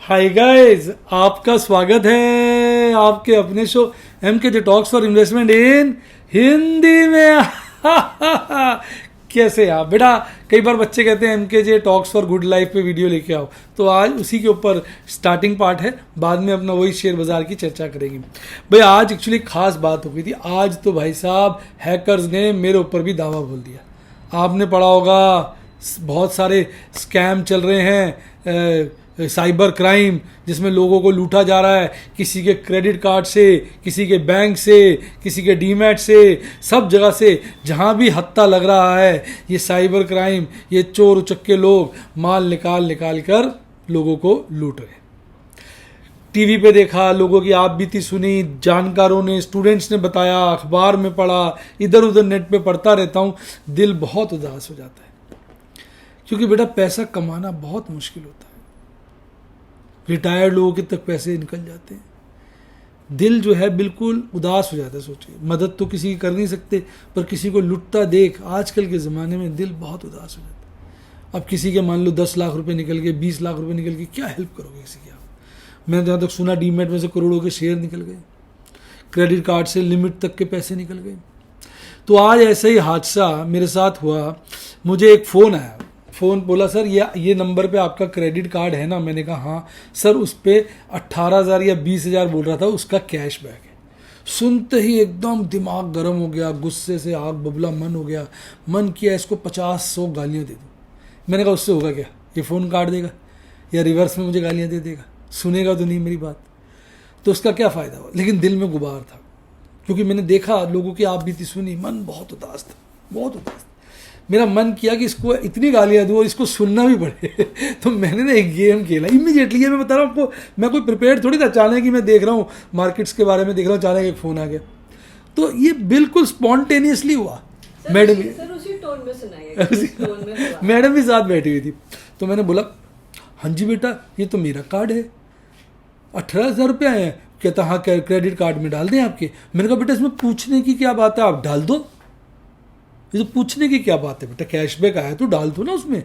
Hi guys, आपका स्वागत है आपके अपने show MKJ talks for investment इन हिंदी में। कैसे आप बेटा? कई बार बच्चे कहते हैं MKJ talks for good life पे वीडियो लेके आओ, तो आज उसी के ऊपर स्टार्टिंग पार्ट है। बाद में अपना वही शेयर बाजार की चर्चा करेंगे। भाई आज एक्चुअली खास बात हो गई थी। आज तो भाई साहब हैकर्स ने मेरे ऊपर भी दावा बोल दिया। आपने पढ़ा होगा बहुत सारे स्कैम चल रहे हैं, साइबर क्राइम, जिसमें लोगों को लूटा जा रहा है, किसी के क्रेडिट कार्ड से, किसी के बैंक से, किसी के डीमैट से, सब जगह से जहां भी हत्ता लग रहा है ये साइबर क्राइम, ये चोर उचक्के लोग माल निकाल निकाल कर लोगों को लूट रहे हैं। टीवी पे देखा, लोगों की आप बीती सुनी, जानकारों ने, स्टूडेंट्स ने बताया, अखबार में पढ़ा, इधर उधर नेट पे पढ़ता रहता हूँ, दिल बहुत उदास हो जाता है। क्योंकि बेटा पैसा कमाना बहुत मुश्किल होता है। रिटायर्ड लोगों के तक पैसे निकल जाते हैं। दिल जो है बिल्कुल उदास हो जाता है। सोचिए, मदद तो किसी की कर नहीं सकते, पर किसी को लुटता देख आजकल के ज़माने में दिल बहुत उदास हो जाता है। अब किसी के मान लो 10 लाख रुपए निकल गए, 20 लाख रुपए निकल गए, क्या हेल्प करोगे किसी की आप? मैंने जहाँ तक सुना डीमैट में से करोड़ों के शेयर निकल गए, क्रेडिट कार्ड से लिमिट तक के पैसे निकल गए। तो आज ऐसा ही हादसा मेरे साथ हुआ। मुझे एक फ़ोन आया, फ़ोन बोला सर ये नंबर पे आपका क्रेडिट कार्ड है ना? मैंने कहा हाँ सर, उस पर 18,000 या 20,000 बोल रहा था, उसका कैशबैक है। सुनते ही एकदम दिमाग गर्म हो गया, गुस्से से आग बबूला मन हो गया। मन किया इसको 50-100 गालियाँ दे दूँ। मैंने कहा उससे होगा क्या? ये फ़ोन काट देगा या रिवर्स में मुझे गालियाँ दे देगा, सुनेगा तो नहीं मेरी बात, तो उसका क्या फ़ायदा हुआ? लेकिन दिल में गुबार था, क्योंकि मैंने देखा लोगों की आप बीती सुनी, मन बहुत उदास था, बहुत उदास था। मेरा मन किया कि इसको इतनी गालियाँ दूँ और इसको सुनना भी पड़े। तो मैंने ना एक गेम खेला इमीडिएटली। ये मैं बता रहा हूँ आपको, मैं कोई प्रिपेयर थोड़ी था। अचानक ही मैं देख रहा हूँ मार्केट्स के बारे में देख रहा हूँ, अचानक एक फ़ोन आ गया। तो ये बिल्कुल स्पॉन्टेनियसली हुआ। मैडम उसी टोन में सुनाइए। मैडम भी साथ बैठी हुई थी। तो मैंने बोला हाँ जी बेटा, ये तो मेरा कार्ड है, 18,000 रुपये आए हैं। कहता हाँ क्रेडिट कार्ड में डाल दें आपके। मैंने कहा बेटा इसमें पूछने की क्या बात है, आप डाल दो, ये तो पूछने की क्या बात है बेटा, कैशबैक आया तो डाल दो ना उसमें।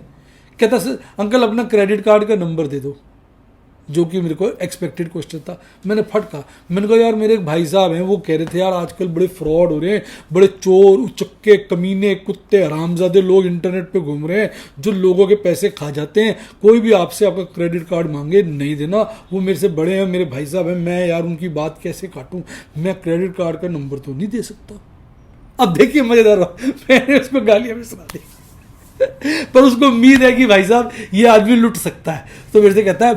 कहता सर अंकल अपना क्रेडिट कार्ड का नंबर दे दो, जो कि मेरे को एक्सपेक्टेड क्वेश्चन था। मैंने फटका, मैंने कहा यार मेरे एक भाई साहब हैं, वो कह रहे थे यार आजकल बड़े फ्रॉड हो रहे हैं, बड़े चोर उचक्के कमीने कुत्ते हरामजादे लोग इंटरनेट पे घूम रहे हैं, जो लोगों के पैसे खा जाते हैं। कोई भी आपसे आपका क्रेडिट कार्ड मांगे नहीं देना, वो मेरे से बड़े हैं, मेरे भाई साहब हैं, मैं यार उनकी बात कैसे काटूँ, मैं क्रेडिट कार्ड का नंबर तो नहीं दे सकता। अब देखिए मजेदार बात, मैंने उसको गालियां भी सुना दी। पर उसको उम्मीद है कि भाई साहब ये आदमी लुट सकता है, तो मेरे से कहता है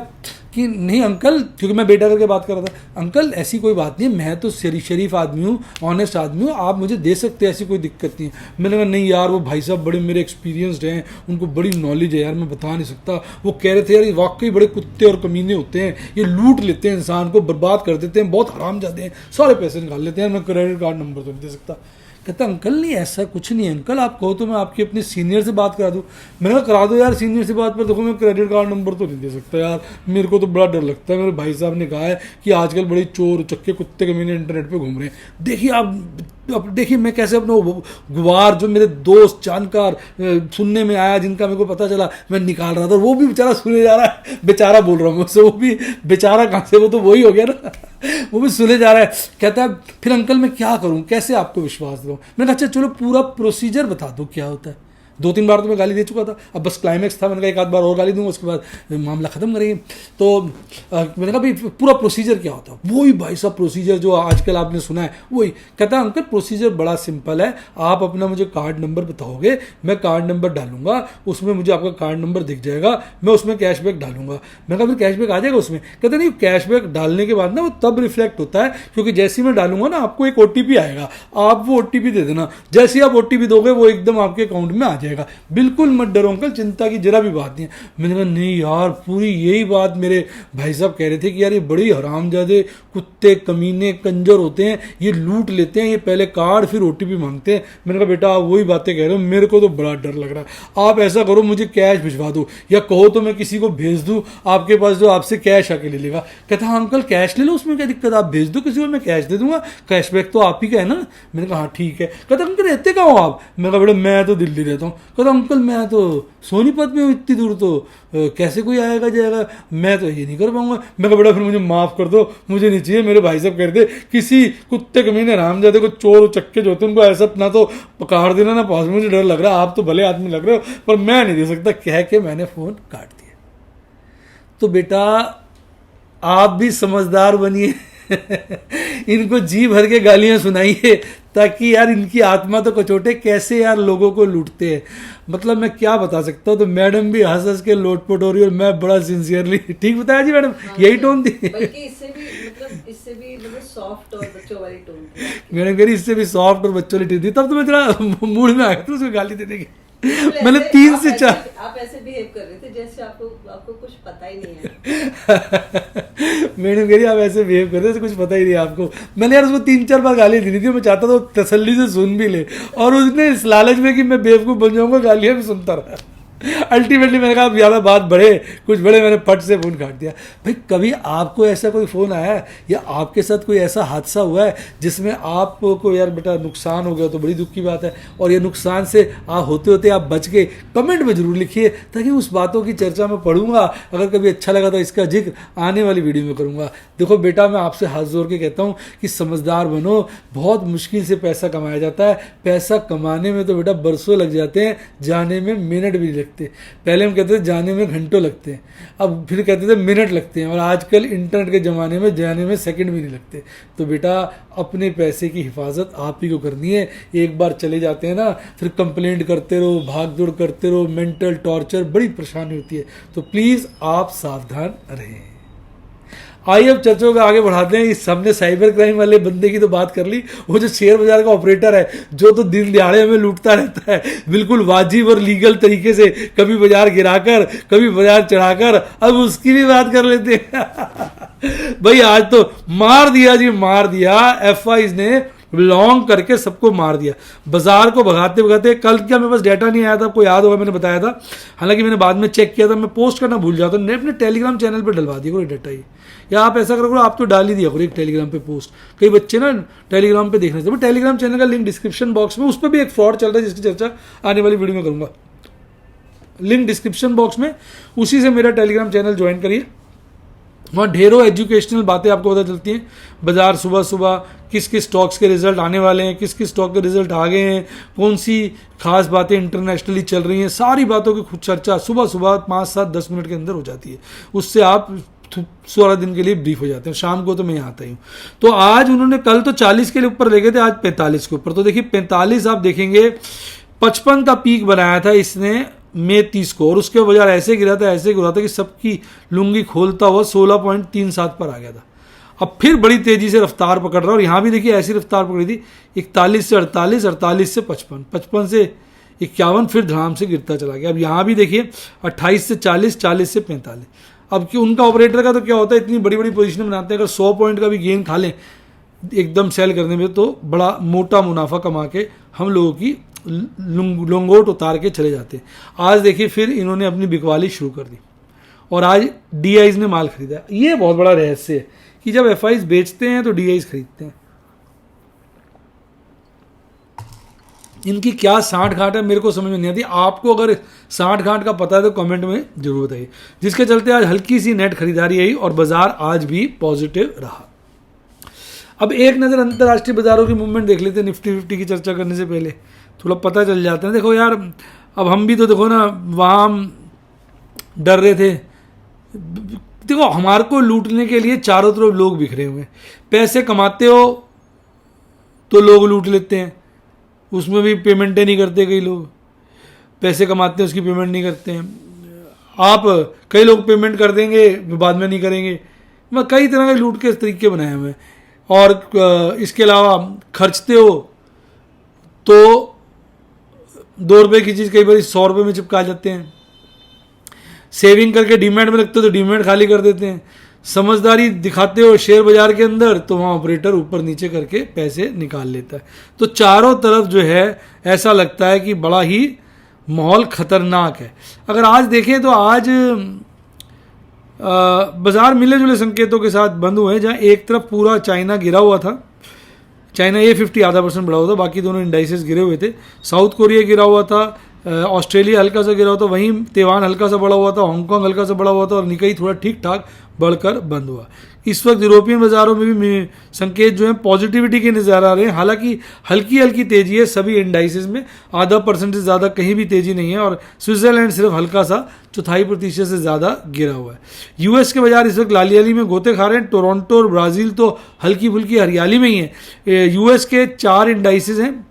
कि नहीं अंकल, क्योंकि मैं बेटा करके बात कर रहा था, अंकल ऐसी कोई बात नहीं, मैं तो शरीफ आदमी हूँ, ऑनेस्ट आदमी हूँ, आप मुझे दे सकते हैं, ऐसी कोई दिक्कत नहीं है। मैंने कहा नहीं यार, वो भाई साहब बड़े मेरे एक्सपीरियंसड हैं, उनको बड़ी नॉलेज है यार, मैं बता नहीं सकता। वो कह रहे थे यार ये वाकई बड़े कुत्ते और कमीने होते हैं, ये लूट लेते हैं, इंसान को बर्बाद कर देते हैं, बहुत हरामजादे हैं, सारे पैसे निकाल लेते हैं, मैं क्रेडिट कार्ड नंबर तो नहीं दे सकता। कहता अंकल नहीं ऐसा कुछ नहीं है अंकल, आप कहो तो मैं आपके अपने सीनियर से बात करा दूँ। मैंने कहा करा दो यार सीनियर से बात, पर देखो मैं क्रेडिट कार्ड नंबर तो नहीं दे सकता यार, मेरे को तो बड़ा डर लगता है। मेरे भाई साहब ने कहा है कि आजकल बड़े चोर चक्के कुत्ते कमीने इंटरनेट पे घूम रहे हैं। देखिए आप देखिए मैं कैसे अपना गुवार जो मेरे दोस्त जानकार सुनने में आया, जिनका मेरे को पता चला, मैं निकाल रहा था, वो भी बेचारा सुने जा रहा है। बेचारा बोल रहा हूँ मुझसे, वो भी बेचारा कहाँ से, वो तो वही हो गया ना, वो भी सुने जा रहा है। कहता है फिर अंकल मैं क्या करूं, कैसे आपको विश्वास दूं? मैंने कहा अच्छा चलो पूरा प्रोसीजर बता दो क्या होता है। 2-3 बार तो मैं गाली दे चुका था, अब बस क्लाइमैक्स था, मैंने कहा एक आध बार और गाली दूंगा, उसके बाद मामला ख़त्म करेंगे। तो मैंने कहा भाई पूरा प्रोसीजर क्या होता है? वही भाई साहब प्रोसीजर जो आजकल आपने सुना है वही। कहता है अंकल प्रोसीजर बड़ा सिंपल है, आप अपना मुझे कार्ड नंबर बताओगे, मैं कार्ड नंबर डालूंगा, उसमें मुझे आपका कार्ड नंबर दिख जाएगा, मैं उसमें कैशबैक डालूंगा। मैंने कहा फिर कैशबैक आ जाएगा उसमें? कहते नहीं, कैशबैक डालने के बाद ना वो तब रिफ्लेक्ट होता है, क्योंकि जैसे ही मैं डालूंगा ना आपको एक OTP आएगा, आप वो OTP दे देना, जैसे ही आप OTP दोगे वो एकदम आपके अकाउंट में आ जाएगा। बिल्कुल मत डरो अंकल, चिंता की जरा भी बात नहीं है। मैंने कहा नहीं यार, पूरी यही बात मेरे भाई साहब कह रहे थे कि यार ये बड़ी हरामजादे कुत्ते कमीने कंजर होते हैं, ये लूट लेते हैं, ये पहले कार्ड फिर OTP मांगते हैं। मैंने कहा बेटा आप वही बातें कह रहे हो, मेरे को तो बड़ा डर लग रहा है। आप ऐसा करो मुझे कैश भिजवा दो, या कहो तो मैं किसी को भेज दूं आपके पास जो आपसे कैश आके ले लेगा। कहता हाँ अंकल कैश ले लो, उसमें क्या दिक्कत, आप भेज दो किसी को, मैं कैश दे दूंगा, कैशबैक तो आप ही का है ना। मैंने कहा हाँ ठीक है। कहता अंकल रहते कहाँ हो आप? मैंने कहा बेटा मैं तो दिल्ली रहता हूँ। कहता अंकल मैं तो सोनीपत में हूँ इतनी दूर, तो कैसे कोई आएगा जाएगा, मैं तो ये नहीं कर पाऊंगा। मैं कहा बेटा फिर मुझे माफ़ कर दो, मुझे नहीं चाहिए, मेरे भाई साहब कह रहे थे किसी कुत्ते कमीने रामजादे को चोर चक्के जो होते हैं उनको ऐसा ना तो पकड़ देना ना पास, मुझे डर लग रहा है, आप तो भले आदमी लग रहे हो पर मैं नहीं दे सकता, कह के मैंने फ़ोन काट दिया। तो बेटा आप भी समझदार बनिए इनको जी भर के गालियां सुनाइए ताकि यार इनकी आत्मा तो कचोटे, कैसे यार लोगों को लूटते हैं। मतलब मैं क्या बता सकता हूँ। तो मैडम भी हंस हंस के लोटपोट हो रही है और मैं बड़ा सिंसियरली ठीक बताया जी मैडम, यही टोन थी। बल्कि इससे भी मतलब सॉफ्ट और बच्चों वाली टोन थी। मैडम कह रही इससे भी सॉफ्ट और बच्चों वाली टोन थी। तब तो मैं थोड़ा मूड में आ गया था उसको गाली देने की। मैंने 3 से 4 आप ऐसे बिहेव कर रहे थे जैसे आपको कुछ पता ही नहीं है। मैडम कह रही आप ऐसे बिहेव कर रहे थे कुछ पता ही नहीं आपको। मैंने यार उसको 3-4 बार गाली दी थी, मैं चाहता था तसल्ली से सुन भी ले, और उसने इस लालच में कि मैं बेवकूफ़ बन जाऊंगा गालियाँ भी सुनता रहा। अल्टीमेटली मैंने कहा ज़्यादा बात बढ़े कुछ बड़े, मैंने फट से फ़ोन काट दिया। भाई कभी आपको ऐसा कोई फ़ोन आया है या आपके साथ कोई ऐसा हादसा हुआ है जिसमें आपको यार बेटा नुकसान हो गया, तो बड़ी दुख की बात है, और ये नुकसान से आप होते होते आप बच गए, कमेंट में ज़रूर लिखिए ताकि उस बातों की चर्चा मैं पढ़ूंगा। अगर कभी अच्छा लगा तो इसका जिक्र आने वाली वीडियो में करूँगा। देखो बेटा मैं आपसे हाथ जोड़ के कहता हूँ कि समझदार बनो, बहुत मुश्किल से पैसा कमाया जाता है, पैसा कमाने में तो बेटा बरसों लग जाते हैं, जाने में मिनट भी नहीं लगते। पहले हम कहते थे जाने में घंटों लगते हैं, अब फिर कहते थे मिनट लगते हैं, और आजकल इंटरनेट के ज़माने में जाने में सेकंड भी नहीं लगते। तो बेटा अपने पैसे की हिफाजत आप ही को करनी है। एक बार चले जाते हैं ना फिर कंप्लेंट करते रहो, भाग दौड़ करते रहो, मेंटल टॉर्चर, बड़ी परेशानी होती है। तो प्लीज़ आप सावधान रहें। आइए अब चर्चा को आगे बढ़ाते हैं। इस हमने साइबर क्राइम वाले बंदे की तो बात कर ली, वो जो शेयर बाजार का ऑपरेटर है जो तो दिन दिहाड़े हमें लूटता रहता है बिल्कुल वाजिब और लीगल तरीके से, कभी बाजार गिराकर कभी बाजार चढ़ाकर, अब उसकी भी बात कर लेते हैं। भाई आज तो मार दिया जी, मार दिया। एफआईज ने लॉन्ग करके सबको मार दिया, बाजार को भगाते भगाते। कल क्या मेरे पास डाटा नहीं आया था, आपको याद होगा मैंने बताया था, हालांकि मैंने बाद में चेक किया था, मैं पोस्ट करना भूल जाता हूँ। मैंने अपने टेलीग्राम चैनल पर डलवा दिया कोई डाटा ही, या आप ऐसा करो आप तो डाल ही दिया करो एक टेलीग्राम पे पोस्ट। कई बच्चे ना टेलीग्राम पे देखने से, टेलीग्राम चैनल का लिंक डिस्क्रिप्शन बॉक्स में, उस पर भी एक फ्रॉड चल रहा है जिसकी चर्चा आने वाली वीडियो में करूंगा। लिंक डिस्क्रिप्शन बॉक्स में, उसी से मेरा टेलीग्राम चैनल ज्वाइन करिए। वहाँ ढेरों एजुकेशनल बातें आपको पता चलती हैं। बाजार सुबह सुबह किस किस स्टॉक्स के रिजल्ट आने वाले हैं, किस किस स्टॉक के रिजल्ट आ गए हैं, कौन सी खास बातें इंटरनेशनली चल रही हैं, सारी बातों की खुद चर्चा सुबह सुबह 5-7-10 मिनट के अंदर हो जाती है। उससे आप 16 दिन के लिए ब्रीफ हो जाते हैं। शाम को तो मैं यहाँ आता ही हूँ। तो आज उन्होंने कल तो 40 के लिए ऊपर ले गए थे, आज 45 के ऊपर। तो देखिए 45 आप देखेंगे 55 का पीक बनाया था इसने मई 30 को, और उसके बाजार ऐसे गिरा था कि सबकी लुंगी खोलता हुआ 16.37 पर आ गया था। अब फिर बड़ी तेजी से रफ्तार पकड़ रहा है, और यहाँ भी देखिए ऐसी रफ्तार पकड़ी थी 41 से 48, 48 से 55, 55 से 51, फिर धड़ाम से गिरता चला गया। अब यहाँ भी देखिए 28 से 40, 40 से 45। अब कि उनका ऑपरेटर का तो क्या होता है, इतनी बड़ी बड़ी पोजीशन बनाते हैं, अगर 100 पॉइंट का भी गेन खा लें एकदम सेल करने में तो बड़ा मोटा मुनाफा कमा के हम लोगों की लंगोट उतार के चले जाते हैं। आज देखिए फिर इन्होंने अपनी बिकवाली शुरू कर दी, और आज डीआईज ने माल खरीदा। ये बहुत बड़ा रहस्य है कि जब एफआईज बेचते हैं तो डीआईज खरीदते हैं। इनकी क्या साठ घाट है मेरे को समझ में नहीं आती। आपको अगर साठ घाट का पता है तो कमेंट में जरूर बताइए। जिसके चलते आज हल्की सी नेट खरीदारी आई और बाजार आज भी पॉजिटिव रहा। अब एक नज़र अंतर्राष्ट्रीय बाजारों की मूवमेंट देख लेते हैं। निफ्टी 50 की चर्चा करने से पहले थोड़ा पता चल जाता है। देखो यार अब हम भी तो देखो ना वहाँ हम डर रहे थे। देखो हमारे को लूटने के लिए चारों तरफ लोग बिखरे हुए हैं। पैसे कमाते हो तो लोग लूट लेते हैं, उसमें भी पेमेंटें नहीं करते। कई लोग पैसे कमाते हैं उसकी पेमेंट नहीं करते हैं। आप कई लोग पेमेंट कर देंगे बाद में नहीं करेंगे। मैं कई तरह के लूट के तरीके बनाए हुए हैं। और इसके अलावा खर्चते हो तो 2 रुपये की चीज़ कई बार 100 रुपये में चिपका जाते हैं। सेविंग करके डीमैट में रखते हो तो डीमैट खाली कर देते हैं। समझदारी दिखाते हो शेयर बाजार के अंदर तो वहाँ ऑपरेटर ऊपर नीचे करके पैसे निकाल लेता है। तो चारों तरफ जो है ऐसा लगता है कि बड़ा ही माहौल खतरनाक है। अगर आज देखें तो आज बाजार मिले जुले संकेतों के साथ बंद हुए हैं, जहाँ एक तरफ पूरा चाइना गिरा हुआ था। चाइना A50 आधा % बढ़ा हुआ था, बाकी दोनों इंडाइसेस गिरे हुए थे। साउथ कोरिया गिरा हुआ था, ऑस्ट्रेलिया हल्का सा गिरा हुआ था, वहीं ताइवान हल्का सा बढ़ा हुआ था, हांगकांग हल्का सा बढ़ा हुआ था और निकाई थोड़ा ठीक ठाक बढ़कर बंद हुआ। इस वक्त यूरोपियन बाजारों में भी संकेत जो है पॉजिटिविटी के नज़र आ रहे हैं, हालांकि हल्की हल्की तेजी है सभी इंडाइसेस में, %0.5 से ज़्यादा कहीं भी तेजी नहीं है और स्विट्जरलैंड सिर्फ हल्का सा 0.4% से ज़्यादा गिरा हुआ है। यूएस के बाजार इस वक्त लालियाली में गोते खा रहे हैं। टोरंटो और ब्राज़ील तो हल्की फुल्की हरियाली में ही है। यूएस के 4 इंडाइसेस हैं,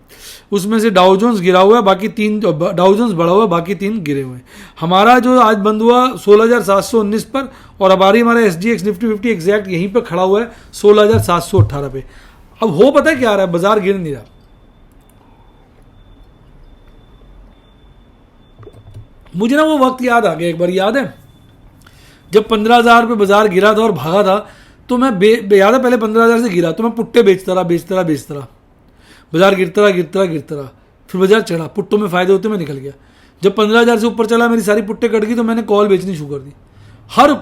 उसमें से डाउ जोन्स गिरा हुआ है, बाकी 3 डाउ जोन्स बढ़ा हुआ है, बाकी 3 गिरे हुए हैं। हमारा जो आज बंद हुआ 16,719 पर और हमारा SGX निफ्टी 50 एग्जैक्ट यहीं पर खड़ा हुआ है 16,718 पे। अब हो पता है क्या आ रहा है, बाजार गिर नहीं रहा। मुझे ना वो वक्त याद आ गया, एक बार याद है जब 15,000 पे बाजार गिरा था और भागा था, तो मैं याद है पहले 15,000 से गिरा तो मैं पुट्टे बेचता रहा। बाजार गिरता रहा, फिर बाजार चढ़ा, पुट्टों में फायदे होते मैं निकल गया। जब 15,000 से ऊपर चला मेरी सारी पुट्टे कट गई तो मैंने कॉल बेचनी शुरू कर दी। हर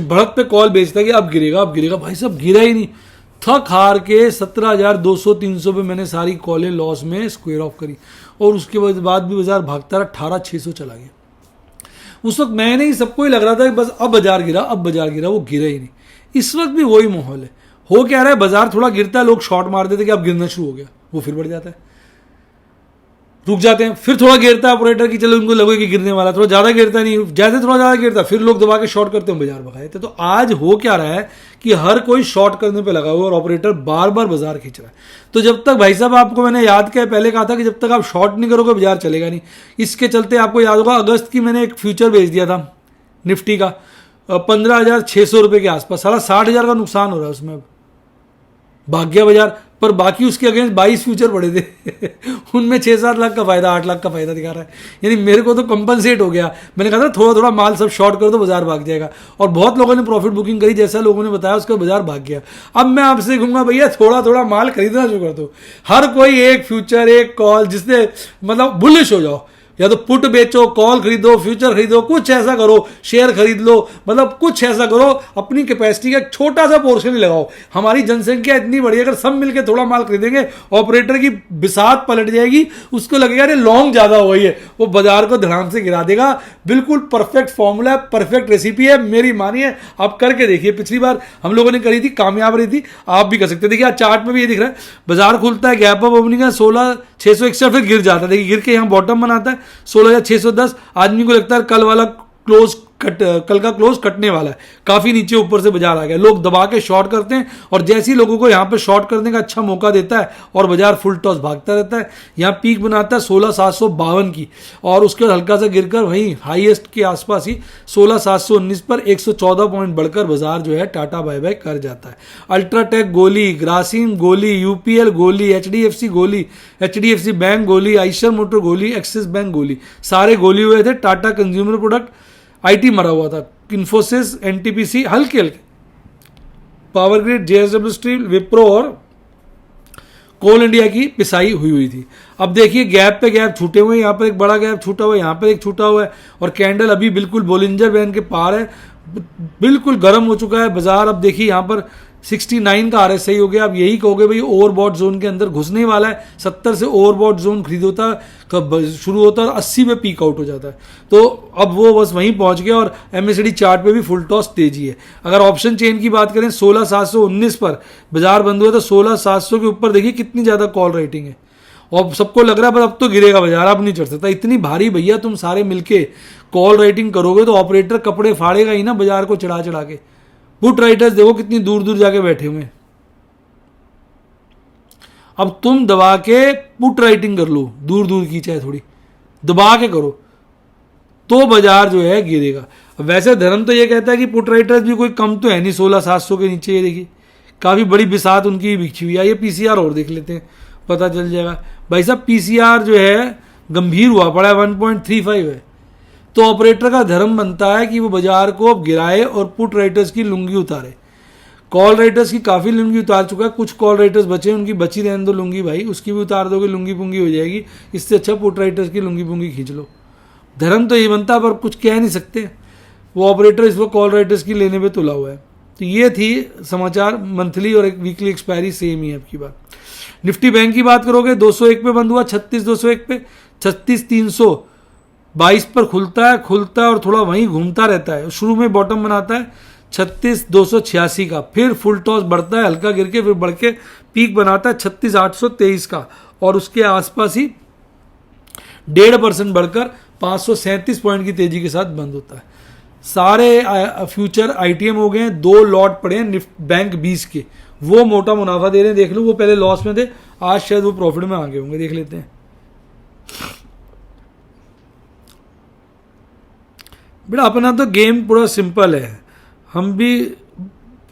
बढ़त पे कॉल बेचता कि अब गिरेगा। भाई साहब गिरा ही नहीं, थक हार के 17,200-300 पे मैंने सारी कॉलें लॉस में स्क्वायर ऑफ करी और उसके बाद भी बाजार भागता रहा, 18,600 चला गया। उस वक्त मैंने ही सबको ही लग रहा था कि बस अब बाजार गिरा, वो गिरा ही नहीं। इस वक्त भी वही माहौल है। हो क्या रहा है, बाजार थोड़ा गिरता है, लोग शॉर्ट मार देते कि अब गिरना शुरू हो गया, वो फिर बढ़ जाता है, रुक जाते हैं, फिर थोड़ा गिरता है ऑपरेटर की, चलो उनको लगे कि गिरने वाला, थोड़ा ज़्यादा गिरता नहीं, जैसे थोड़ा ज़्यादा गिरता है फिर लोग दबा के शॉर्ट करते हैं, बाजार भगाए थे। तो आज हो क्या रहा है कि हर कोई शॉर्ट करने पे लगा हुआ और ऑपरेटर बार बार बाजार खींच रहा है। तो जब तक भाई साहब आपको मैंने याद किया, पहले कहा था कि जब तक आप शॉर्ट नहीं करोगे बाजार चलेगा नहीं। इसके चलते आपको याद होगा अगस्त की मैंने एक फ्यूचर बेच दिया था निफ्टी का 15,600 रुपये के आसपास, सारा 60,000 का नुकसान हो रहा है उसमें। अब भाग गया बाजार, पर बाकी उसके अगेंस्ट 22 फ्यूचर पड़े थे उनमें 6-7 लाख का फायदा, 8 लाख का फायदा दिखा रहा है। यानी मेरे को तो कंपनसेट हो गया। मैंने कहा था थोड़ा थोड़ा माल सब शॉर्ट कर दो, बाजार भाग जाएगा, और बहुत लोगों ने प्रॉफिट बुकिंग करी, जैसा लोगों ने बताया उसका बाजार भाग गया। अब मैं आपसे कहूंगा भैया थोड़ा थोड़ा माल खरीदना शुरू कर दो। हर कोई एक फ्यूचर, एक कॉल, जिससे मतलब बुलिश हो जाओ, या तो पुट बेचो, कॉल खरीदो, फ्यूचर खरीदो, कुछ ऐसा करो, शेयर खरीद लो, मतलब कुछ ऐसा करो, अपनी कैपेसिटी का एक छोटा सा पोर्शन ही लगाओ। हमारी जनसंख्या इतनी बड़ी है, अगर सब मिलकर थोड़ा माल खरीदेंगे, ऑपरेटर की बिसात पलट जाएगी, उसको लगेगा अरे लॉन्ग ज्यादा हो गई है, वो बाजार को धड़ाम से गिरा देगा। बिल्कुल परफेक्ट फॉर्मूला है, परफेक्ट रेसिपी है, मेरी मानिए, आप करके देखिए। पिछली बार हम लोगों ने करी थी, कामयाब रही थी, आप भी कर सकते हैं। देखिए आज चार्ट में भी ये दिख रहा है, बाजार खुलता है, गैप अप ओपनिंग है 16,661, फिर गिर जाता है। देखिए गिर के यहाँ बॉटम बनाता है 16,610। आदमी को लगता है कल का क्लोज कटने वाला है, काफी नीचे ऊपर से बाजार आ गया, लोग दबा के शॉर्ट करते हैं, और जैसे ही लोगों को यहाँ पे शॉर्ट करने का अच्छा मौका देता है और बाजार फुल टॉस भागता रहता है। यहाँ पीक बनाता है 16,752 की, और उसके बाद हल्का सा गिरकर वहीं हाईएस्ट के आसपास ही 16,719 पर 114 पॉइंट बढ़कर बाजार जो है टाटा बाय बाय कर जाता है। अल्ट्राटेक गोली, ग्रासिम गोली, UPL गोली, HDFC गोली, HDFC बैंक गोली, आइशर मोटर गोली, एक्सिस बैंक गोली, सारे गोली हुए थे। टाटा कंज्यूमर प्रोडक्ट, IT मरा हुआ था, इन्फोसिस, NTPC हल्के हल्के, power grid, JSW steel, Wipro और कोल इंडिया की पिसाई हुई थी। अब देखिए गैप पे गैप छूटे हुए हैं, यहाँ पर एक बड़ा गैप छूटा हुआ है, यहाँ पर एक छूटा हुआ है, और कैंडल अभी बिल्कुल बोलिंजर बैंड के पार है, बिल्कुल गर्म हो चुका है बाजार। अब देखिए यहाँ पर 69 का RSI हो गया। अब यही कहोगे भाई ओवरबॉट जोन के अंदर घुसने वाला है, 70 से ओवरबॉट जोन खरीद होता है, शुरू होता है और 80 में पीक आउट हो जाता है। तो अब वो बस वहीं पहुंच गया, और MACD चार्ट पे भी फुल टॉस तेजी है। अगर ऑप्शन चेन की बात करें 16,719 पर बाजार बंद हुआ, तो 16,700 के ऊपर देखिए कितनी ज्यादा कॉल रेटिंग है, और सबको लग रहा है बस अब तो गिरेगा बाजार, अब नहीं चढ़ सकता। इतनी भारी भैया तुम सारे मिलके कॉल रेटिंग करोगे तो ऑपरेटर कपड़े फाड़ेगा ही ना बाजार को चढ़ा चढ़ा के। पुट राइटर्स देखो कितनी दूर दूर जाके बैठे हुए हैं। अब तुम दबा के पुट राइटिंग कर लो, दूर दूर की, चाहे थोड़ी दबा के करो, तो बाजार जो है गिरेगा। वैसे धर्म तो ये कहता है कि पुट राइटर्स भी कोई कम तो है नहीं 16,700 के नीचे। ये देखिए काफी बड़ी बिसात उनकी बिछी हुई है। ये PCR और देख लेते हैं, पता चल जाएगा। भाई साहब PCR जो है गंभीर हुआ पड़ा है, 1.35 है। तो ऑपरेटर का धर्म बनता है कि वो बाजार को अब गिराए और पुट राइटर्स की लुंगी उतारे। कॉल राइटर्स की काफ़ी लुंगी उतार चुका है, कुछ कॉल राइटर्स बचे, उनकी बची रहने दो लुंगी भाई, उसकी भी उतार दोगे लुंगी पुंगी हो जाएगी। इससे अच्छा पुट राइटर्स की लुंगी पुंगी खींच लो। धर्म तो ये बनता है, पर कुछ कह नहीं सकते। वो ऑपरेटर इस वक्त कॉल राइटर्स की लेने पे तुला हुआ है। तो ये थी समाचार। मंथली और एक वीकली एक्सपायरी सेम ही है आपकी बात। निफ्टी बैंक की बात करोगे 201 पे बंद हुआ, 36,201 पे, 36,300 22 पर खुलता है और थोड़ा वहीं घूमता रहता है। शुरू में बॉटम बनाता है 36,286 का, फिर फुल टॉस बढ़ता है हल्का गिर के, फिर बढ़ के पीक बनाता है 36,823 का, और उसके आसपास ही 1.5% बढ़कर 537 पॉइंट की तेजी के साथ बंद होता है। सारे फ्यूचर आईटीएम हो गए हैं, 2 लॉट पड़े हैं बैंक 20 के, वो मोटा मुनाफा दे रहे हैं। देख लो, वो पहले लॉस में थे, आज शायद वो प्रॉफिट में आ गए होंगे, देख लेते हैं। बेटा अपना तो गेम पूरा सिंपल है, हम भी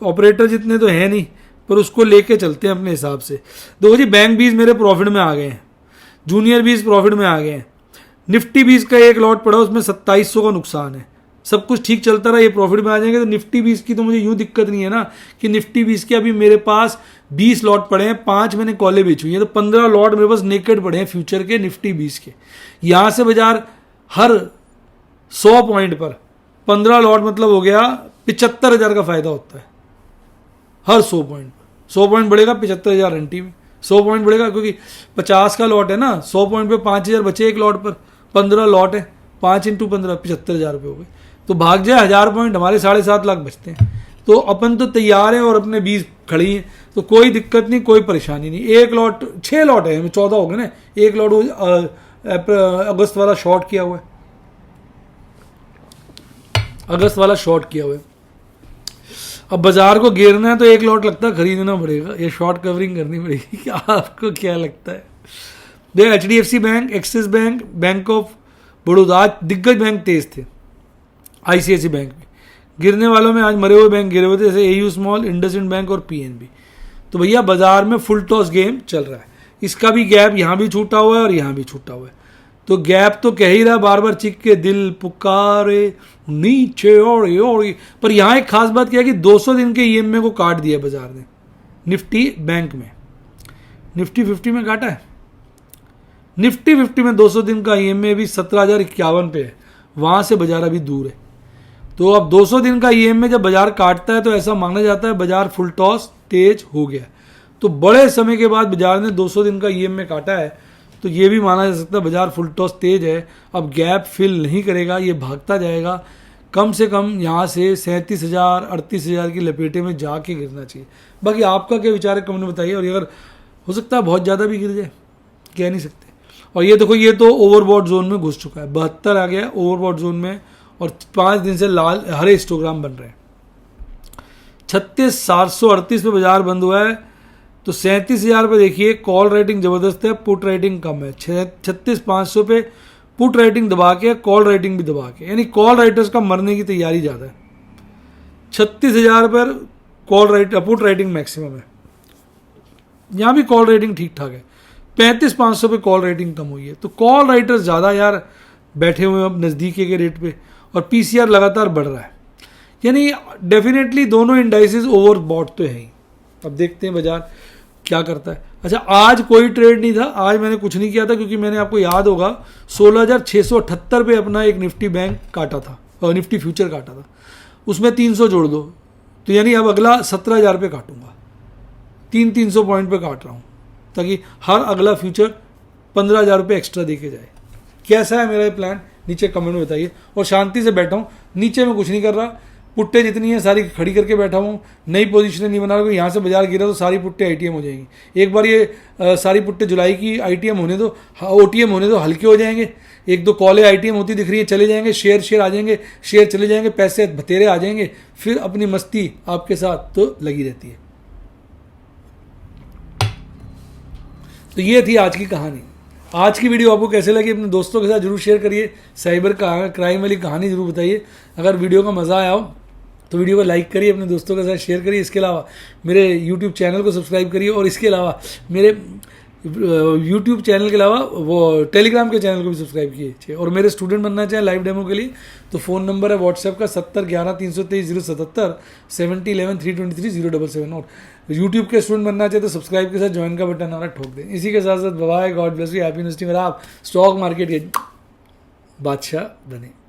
ऑपरेटर जितने तो हैं नहीं, पर उसको लेके चलते हैं अपने हिसाब से। देखो जी, बैंक 20 मेरे प्रॉफिट में आ गए हैं, जूनियर 20 प्रॉफिट में आ गए हैं, निफ्टी 20 का एक लॉट पड़ा, उसमें 2700 का नुकसान है। सब कुछ ठीक चलता रहा, ये प्रॉफिट में आ जाएंगे। तो निफ्टी 20 की तो मुझे यूं दिक्कत नहीं है ना कि निफ्टी 20 के अभी मेरे पास 20 लॉट पड़े हैं, 5 मैंने कॉलें बेची हुई है, तो 15 लॉट मेरे पास नेकेड पड़े हैं फ्यूचर के निफ्टी 20 के। यहां से बाजार हर 100 पॉइंट पर 15 लॉट मतलब हो गया 75,000 का फायदा होता है हर 100 पॉइंट पर। 100 पॉइंट बढ़ेगा 75,000 एंटी में, 100 पॉइंट बढ़ेगा क्योंकि 50 का लॉट है ना, 100 पॉइंट पे 5,000 बचे एक लॉट पर, 15 लॉट है, 5 × 15 75,000 रुपये हो गए। तो भाग जाए 1000 पॉइंट, हमारे 7.5 लाख बचते हैं। तो अपन तो तैयार हैं और अपने 20 खड़ी हैं, तो कोई दिक्कत नहीं, कोई परेशानी नहीं। एक लॉट 6 लॉट है, 14 हो गए ना, एक लॉट अगस्त वाला शॉर्ट किया हुआ है, अगस्त वाला शॉर्ट किया हुआ है। अब बाजार को गिरना है तो एक लॉट लगता है खरीदना पड़ेगा, ये शॉर्ट कवरिंग करनी पड़ेगी। क्या आपको क्या लगता है? देख, HDFC bank, axis bank, bank of Baroda, दिग्गज बैंक तेज थे। ICICI बैंक में गिरने वालों में आज मरे हुए बैंक गिरे हुए थे, जैसे AU स्मॉल, इंडसइंड बैंक और PNB। तो भैया बाजार में फुल टॉस गेम चल रहा है, इसका भी गैप यहाँ भी छूटा हुआ है और यहाँ भी छूटा हुआ है। तो गैप तो कह ही रहा, बार बार चिक के दिल पुकारे नीचे और ये। पर यहाँ एक खास बात क्या है कि 200 दिन के EMA को काट दिया बाजार ने, निफ्टी बैंक में। निफ्टी 50 में काटा है, निफ्टी 50 में 200 दिन का EMA भी 17,051 पे है, वहां से बाजार अभी दूर है। तो अब 200 दिन का EMA जब बाजार काटता है तो ऐसा माना जाता है बाजार फुल टॉस तेज हो गया। तो बड़े समय के बाद बाजार ने 200 दिन का EMA काटा है, तो ये भी माना जा सकता है बाजार फुल टॉस तेज है। अब गैप फिल नहीं करेगा, ये भागता जाएगा, कम से कम यहाँ से 37,000 38,000 की लपेटे में जाके गिरना चाहिए। बाकी आपका क्या विचार है कमेंट में बताइए, और अगर हो सकता है बहुत ज़्यादा भी गिर जाए, कह नहीं सकते। और ये देखो, ये तो ओवरबॉट जोन में घुस चुका है, 72 आ गया ओवरबॉट जोन में, और 5 दिन से लाल हरे हिस्टोग्राम बन रहे हैं। 36,738 पे बाजार बंद हुआ है, तो 37,000 पे देखिए कॉल रेटिंग जबरदस्त है, पुट रेटिंग कम है। 36,500 पे पुट रेटिंग दबा के, कॉल रेटिंग भी दबा के, यानी कॉल राइटर्स का मरने की तैयारी ज़्यादा है। 36,000 पर पुट रेटिंग मैक्सिमम है, यहाँ भी कॉल रेटिंग ठीक ठाक है। 35,500 पे कॉल रेटिंग कम हुई है, तो कॉल राइटर्स ज़्यादा यार बैठे हुए हैं अब नज़दीकी के रेट पे, और PCR लगातार बढ़ रहा है, यानी डेफिनेटली दोनों इंडाइसेस ओवरबॉट तो है ही। अब देखते हैं बाजार क्या करता है। अच्छा, आज कोई ट्रेड नहीं था, आज मैंने कुछ नहीं किया था, क्योंकि मैंने, आपको याद होगा, 16,678 पे अपना एक निफ्टी बैंक काटा था, और निफ्टी फ्यूचर काटा था, उसमें 300 जोड़ दो, तो यानी अब अगला 17,000 पे काटूंगा, 300 पॉइंट पे काट रहा हूँ, ताकि हर अगला फ्यूचर 15,000 रुपये एक्स्ट्रा देके जाए। कैसा है मेरा ये प्लान, नीचे कमेंट में बताइए। और शांति से बैठा हूँ, नीचे में कुछ नहीं कर रहा, पुट्टे जितनी है सारी खड़ी करके बैठा हूँ, नई पोजीशन नहीं बना रहा। यहाँ से बाजार गिरा तो सारी पुट्टे ITM हो जाएंगी। एक बार ये सारी पुट्टे जुलाई की ITM होने दो, OTM होने दो, हल्के हो जाएंगे। 1-2 कॉलें ITM होती दिख रही है, चले जाएंगे, शेयर आ जाएंगे, शेयर चले जाएंगे, पैसे बतेरे आ जाएंगे, फिर अपनी मस्ती आपके साथ तो लगी रहती है। तो ये थी आज की कहानी। आज की वीडियो आपको कैसे लगी अपने दोस्तों के साथ जरूर शेयर करिए, साइबर क्राइम वाली कहानी जरूर बताइए। अगर वीडियो का मज़ा आया हो तो वीडियो को लाइक करिए, अपने दोस्तों के साथ शेयर करिए। इसके अलावा मेरे YouTube चैनल को सब्सक्राइब करिए, और इसके अलावा मेरे YouTube चैनल के अलावा वो टेलीग्राम के चैनल को भी सब्सक्राइब कीजिए। और मेरे स्टूडेंट बनना चाहें लाइव डेमो के लिए तो फ़ोन नंबर है व्हाट्सएप का 7011-323-077, 7011-323-077। और यूट्यूब के स्टूडेंट बनना चाहे तो सब्सक्राइब के साथ ज्वाइन का बटन आ रहा ठोक दें। इसी के साथ साथ bye, god bless you, happy investing. और आप स्टॉक मार्केट के बादशाह बने।